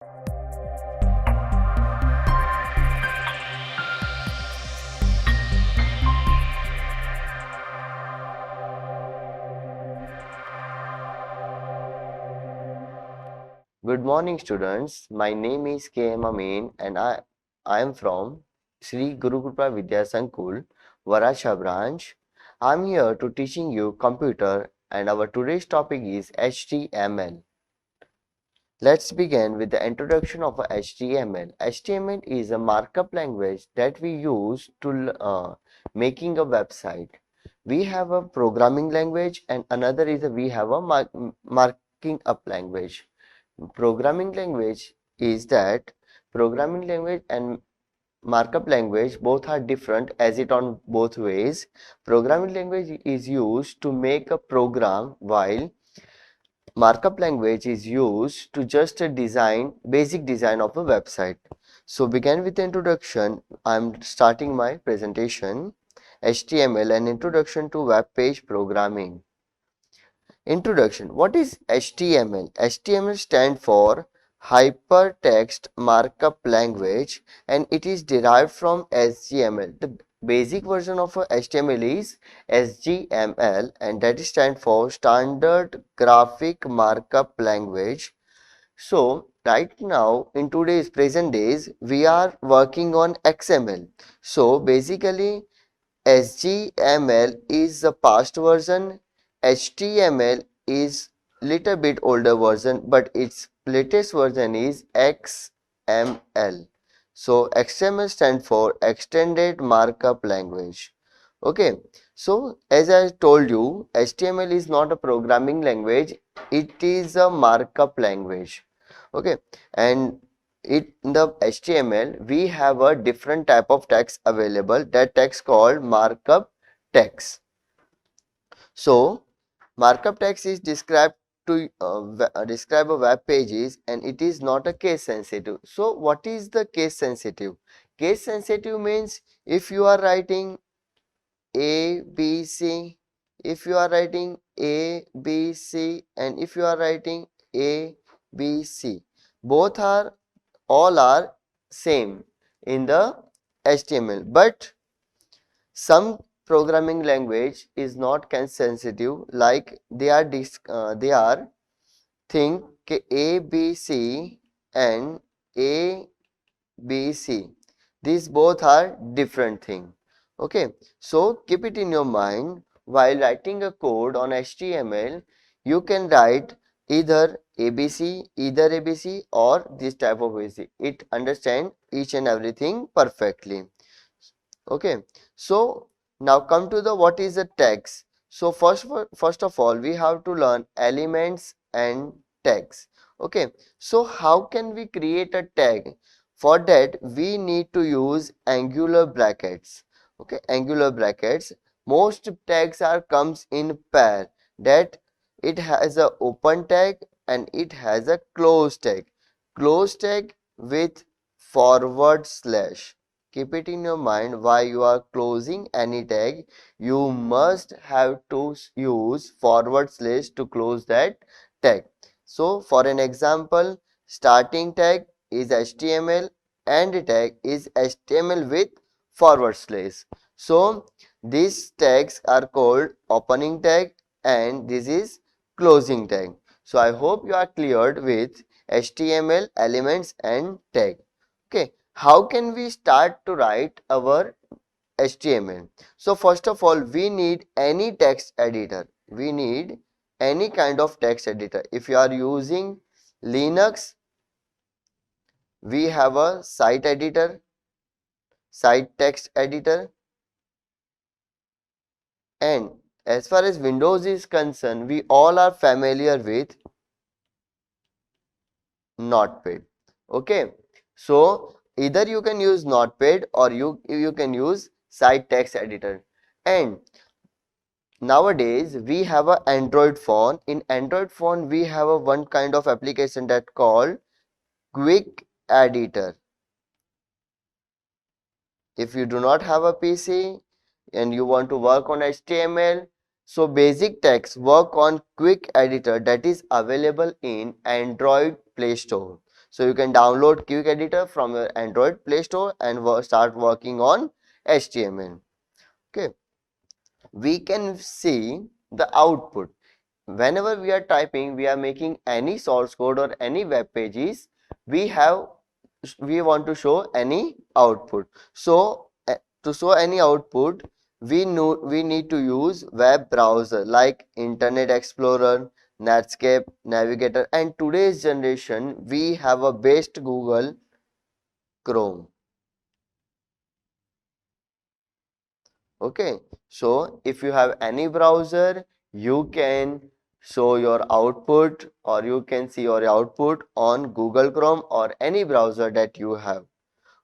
Good morning, students. My name is K.M. Amin and I am from Sri Guru Kripa Vidya Sankul, Varasha branch. I am here to teaching you computer and our today's topic is HTML. Let's begin with the introduction of HTML. HTML is a markup language that we use to making a website. We have a programming language and another is we have a marking up language. Programming language is that programming language and markup language both are different as it on both ways. Programming language is used to make a program while markup language is used to just a basic design of a website. So begin with the introduction. I'm starting my presentation. HTML, an introduction to web page programming. Introduction. What is HTML? HTML stands for Hypertext Markup Language and it is derived from SGML. The basic version of HTML is SGML and that stands for Standard Graphic Markup Language. So right now in today's present days we are working on XML. So basically SGML is the past version, HTML is little bit older version, but its latest version is XML. So XML stands for Extended Markup Language. Okay, so as I told you, HTML is not a programming language, it is a markup language. Okay, and in the HTML we have a different type of text available, that text called markup text. So markup text is described to describe a web pages and it is not a case sensitive. So what is the case sensitive? Case sensitive means if you are writing A B C, if you are writing A B C and if you are writing A B C, both are all are same in the HTML, but some programming language is not case sensitive, like they are think A B C and A B C, these both are different thing. Okay, so keep it in your mind while writing a code on HTML. You can write either ABC or this type of ABC. It understand each and everything perfectly. Okay, so now come to the what is a text. So first of all we have to learn elements and tags. Okay, so how can we create a tag? For that we need to use angular brackets. Okay, angular brackets. Most tags are comes in pair, that it has a open tag and it has a close tag. Close tag with forward slash. Keep it in your mind, while you are closing any tag you must have to use forward slash to close that tag. So for an example, starting tag is HTML and tag is HTML with forward slash. So these tags are called opening tag and this is closing tag. So I hope you are cleared with HTML elements and tag. Okay, how can we start to write our HTML? So first of all we need any text editor. We need any kind of text editor. If you are using Linux, we have a site editor, site text editor, and as far as Windows is concerned we all are familiar with Notepad. Okay, so either you can use Notepad or you can use site text editor. And nowadays we have a Android phone. In Android phone we have a one kind of application that called quick editor. If you do not have a PC and you want to work on HTML, so basic text work on quick editor that is available in Android Play Store. So you can download Quick Editor from your Android Play Store and start working on HTML. Okay, we can see the output. Whenever we are typing, we are making any source code or any web pages, we want to show any output. So to show any output, we need to use web browser like Internet Explorer, Netscape, Navigator, and today's generation we have a best Google Chrome. Okay, so if you have any browser, you can show your output or you can see your output on Google Chrome or any browser that you have.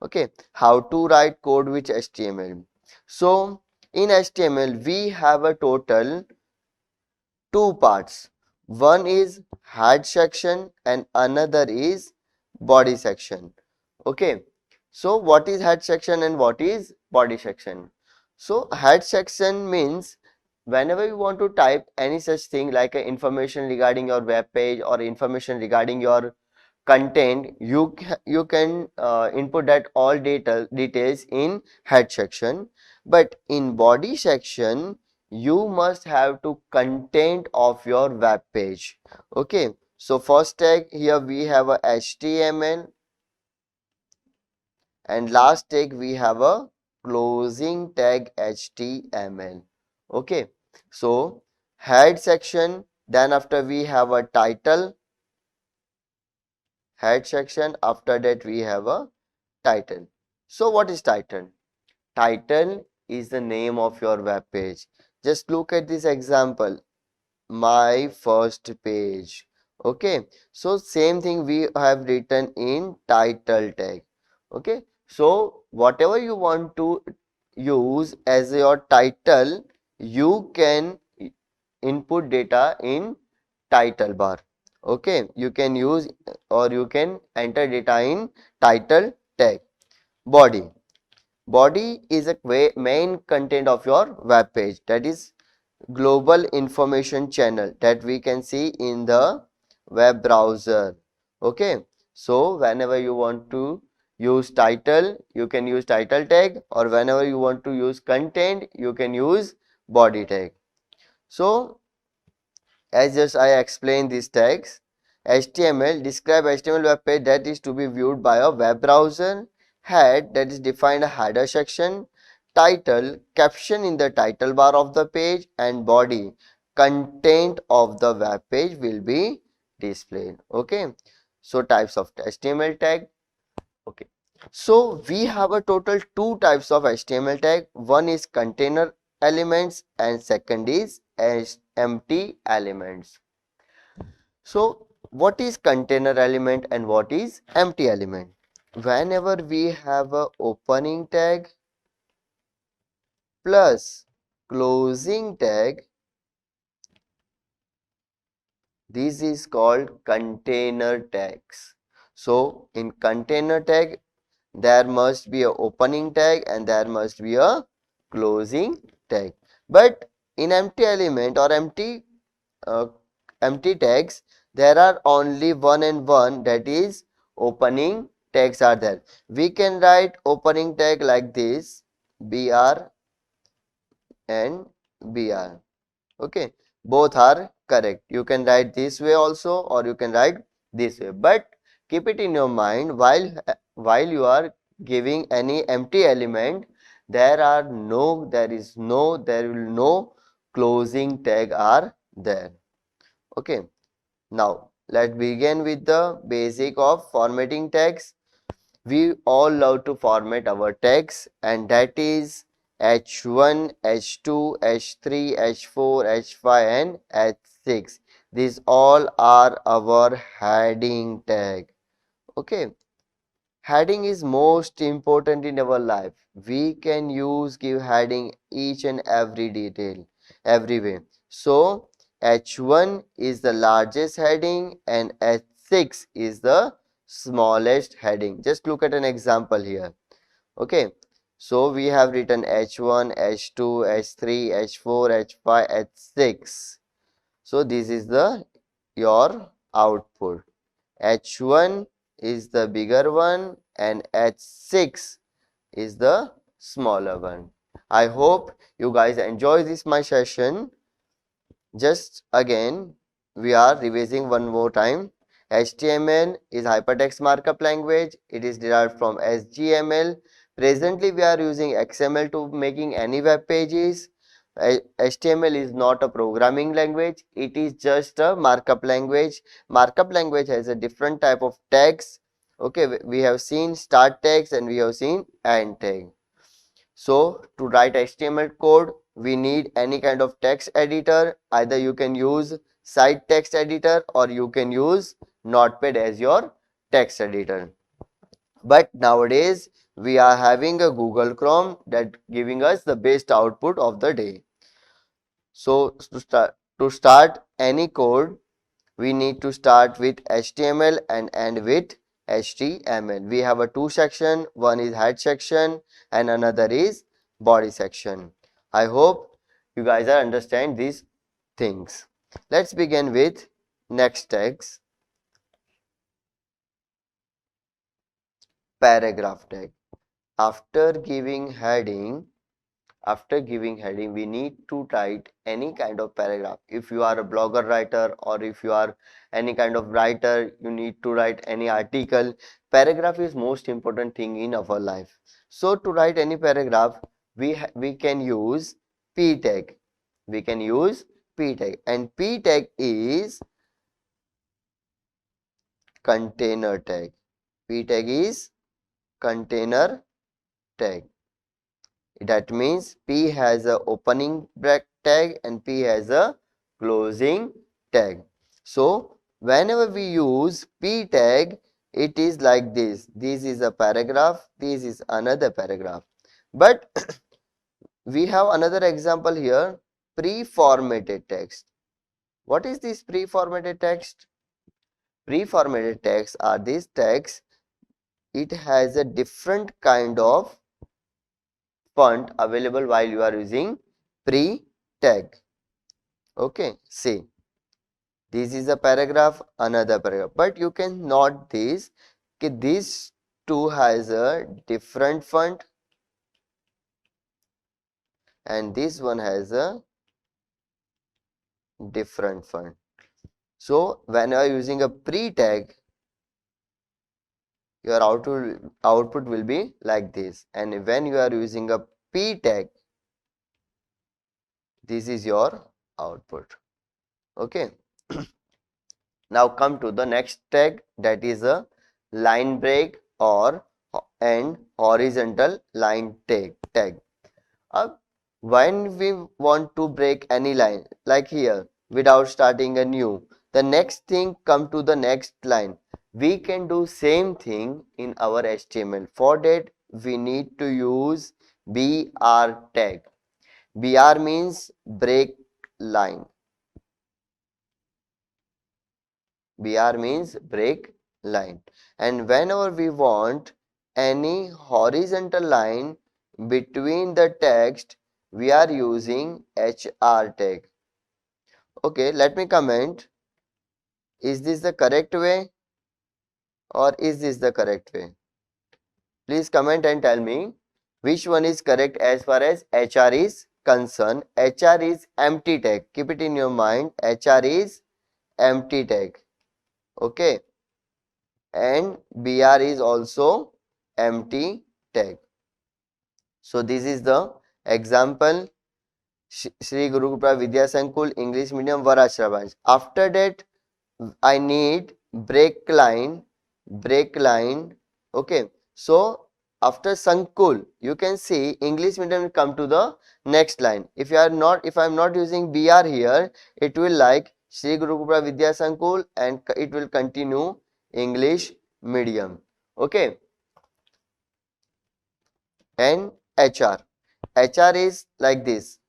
Okay, how to write code with HTML. So in HTML, we have a total two parts. One is head section and another is body section. Okay, so what is head section and what is body section? So head section means whenever you want to type any such thing like information regarding your web page or information regarding your content, you can input that all details in head section, but in body section you must have to content of your web page. Okay, so first tag here we have a HTML and last tag we have a closing tag HTML. Okay, so head section, then after we have a title, head section, after that we have a title. So what is title? Title is the name of your web page. Just look at this example, my first page. Okay, so same thing we have written in title tag. Okay, so whatever you want to use as your title, you can input data in title bar. Okay, you can use or you can enter data in title tag. Body. Body is a main content of your web page, that is global information channel that we can see in the web browser. Okay, so whenever you want to use title, you can use title tag, or whenever you want to use content, you can use body tag. So as just I explained these tags, HTML describe HTML web page that is to be viewed by a web browser. Head, that is defined a header section. Title, caption in the title bar of the page, and body, content of the web page will be displayed. Okay, so types of HTML tag. Okay, so we have a total two types of HTML tag. One is container elements and second is empty elements. So what is container element and what is empty element? Whenever we have a opening tag plus closing tag, this is called container tags. So in container tag, there must be a opening tag and there must be a closing tag. But in empty element or uh, empty tags, there are only one and one, that is opening tags are there. We can write opening tag like this, BR and BR. Okay, both are correct. You can write this way also or you can write this way, but keep it in your mind while you are giving any empty element, there will no closing tag are there. Okay, now let's begin with the basic of formatting tags. We all love to format our tags, and that is H1, H2, H3, H4, H5 and H6. These all are our heading tag. Okay, heading is most important in our life. We can give heading each and every detail, every way. So H1 is the largest heading and H6 is the smallest heading. Just look at an example here. Okay, so we have written H1, H2, H3, H4, H5, H6. So this is the your output. H1 is the bigger one and H6 is the smaller one. I hope you guys enjoy this my session. Just again, we are revising one more time. HTML is hypertext markup language. It is derived from SGML. Presently, we are using XML to making any web pages. HTML is not a programming language. It is just a markup language. Markup language has a different type of tags. Okay, we have seen start tags and we have seen end tag. So to write HTML code, we need any kind of text editor. Either you can use site text editor or you can use Notepad as your text editor. But nowadays we are having a Google Chrome that giving us the best output of the day. So to start any code, we need to start with HTML and end with HTML. We have a two section, one is head section and another is body section. I hope you guys are understand these things. Let's begin with next text, paragraph tag. After giving heading, we need to write any kind of paragraph. If you are a blogger writer or if you are any kind of writer, you need to write any article. Paragraph is most important thing in our life. So to write any paragraph, we can use p tag. We can use p tag, and p tag is container tag. P tag is container tag. That means P has a opening tag and P has a closing tag. So whenever we use P tag, it is like this. This is a paragraph. This is another paragraph. But we have another example here. Pre-formatted text. What is this pre-formatted text? Pre-formatted text are these texts. It has a different kind of font available while you are using pre tag. Okay, see, this is a paragraph, another paragraph, but you can note this that this two has a different font and this one has a different font. So when you are using a pre tag, your output will be like this, and when you are using a p tag, this is your output. Okay. Now come to the next tag, that is a line break or and horizontal line tag. When we want to break any line like here without starting a new, the next thing come to the next line. We can do same thing in our HTML. For that we need to use BR tag. BR means break line. BR means break line, and whenever we want any horizontal line between the text, we are using HR tag. Okay, let me comment. Is this the correct way or is this the correct way? Please comment and tell me which one is correct as far as HR is concerned. HR is empty tag. Keep it in your mind. HR is empty tag. Okay, and BR is also empty tag. So this is the example. Shri Guru Kripa Vidya Sankul English Medium Varashra branch. After that, I need break line. Okay. So after Sankul, you can see English medium will come to the next line. If I am not using BR here, it will like Shri Guru Kripa Vidya Sankul and it will continue English medium. Okay. And HR. HR is like this,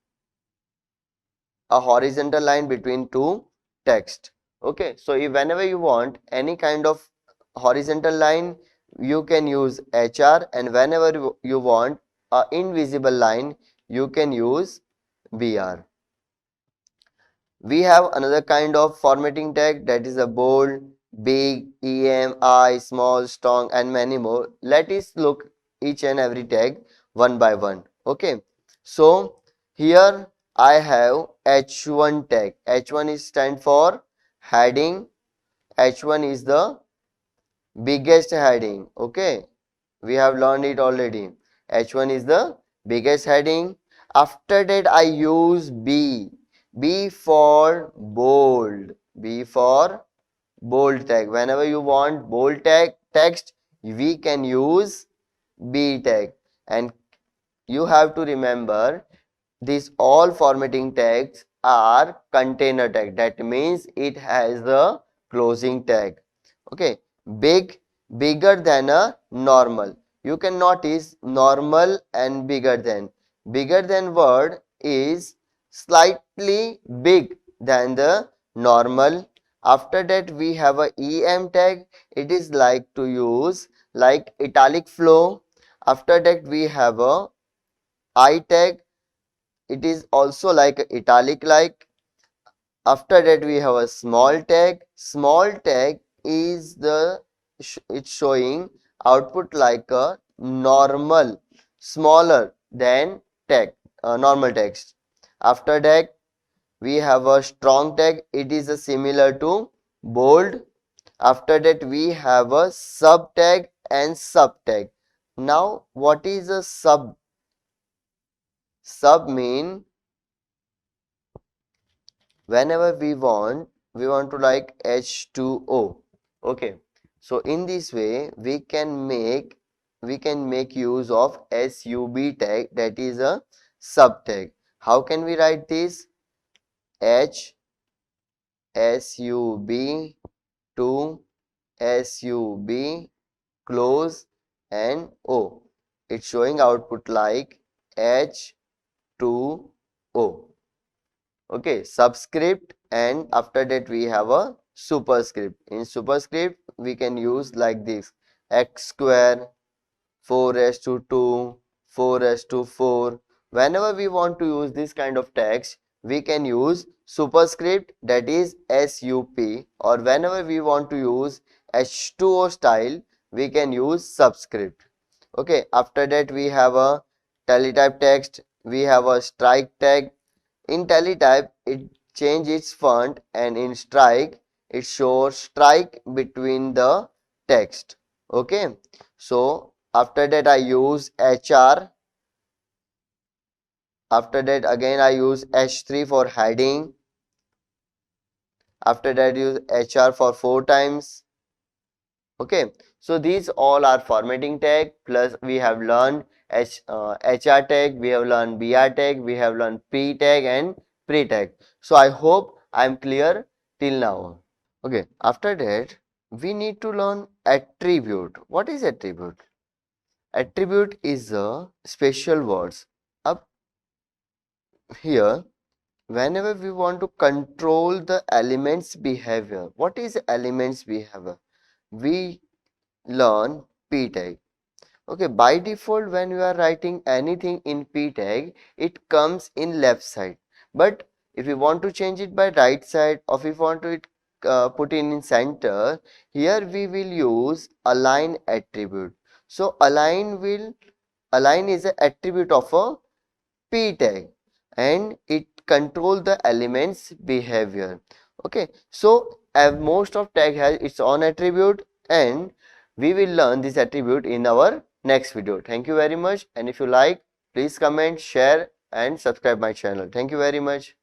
a horizontal line between two text. Okay, so if whenever you want any kind of horizontal line, you can use HR, and whenever you want a invisible line, you can use BR. We have another kind of formatting tag, that is a bold, big, EMI, small, strong, and many more. Let us look each and every tag one by one. Okay. So here I have H1 tag. H1 is stand for heading. H1 is the biggest heading. Okay. We have learned it already. H1 is the biggest heading. After that I use B. B for bold. B for bold tag. Whenever you want bold tag text, we can use B tag. And you have to remember these all formatting tags are container tag. That means it has the closing tag. Okay. Big, bigger than a normal. You can notice normal and bigger than. Bigger than word is slightly big than the normal. After that we have a EM tag. It is like to use like italic flow. After that we have a I tag. It is also like italic like. After that we have a small tag. Small tag is the it's showing output like a normal, smaller than tag, normal text. After that we have a strong tag. It is a similar to bold. After that we have a sub tag and sub tag. Now what is a sub? Sub mean whenever we want to like H2O. Okay, so in this way we can make use of sub tag, that is a sub tag. How can we write this? H sub to sub close and O. It's showing output like H2O. Okay, subscript, and after that we have a superscript. In superscript we can use like this: x square, 4 raised to 2, 4 raised to 4. Whenever we want to use this kind of text, we can use superscript, that is SUP, or whenever we want to use H2O style, we can use subscript. Okay, after that we have a teletype text, we have a strike tag. In teletype, it changes its font, and in strike, it shows strike between the text. Okay. So after that I use HR. After that again I use H3 for heading. After that use HR for 4 times. Okay. So these all are formatting tag, plus we have learned HR tag, we have learned BR tag, we have learned P tag and pre tag. So I hope I am clear till now. Okay. After that we need to learn attribute. What is attribute? Attribute is a special words. Up here, whenever we want to control the elements behavior, what is elements behavior? We learn p tag. Okay, by default when you are writing anything in p tag, it comes in left side. But if you want to change it by right side, or if you want to put in center, here we will use align attribute. So align is an attribute of a p tag, and it control the elements behavior. Okay, so most of tag has its own attribute, and we will learn this attribute in our next video. Thank you very much, and if you like, please comment, share and subscribe my channel. Thank you very much.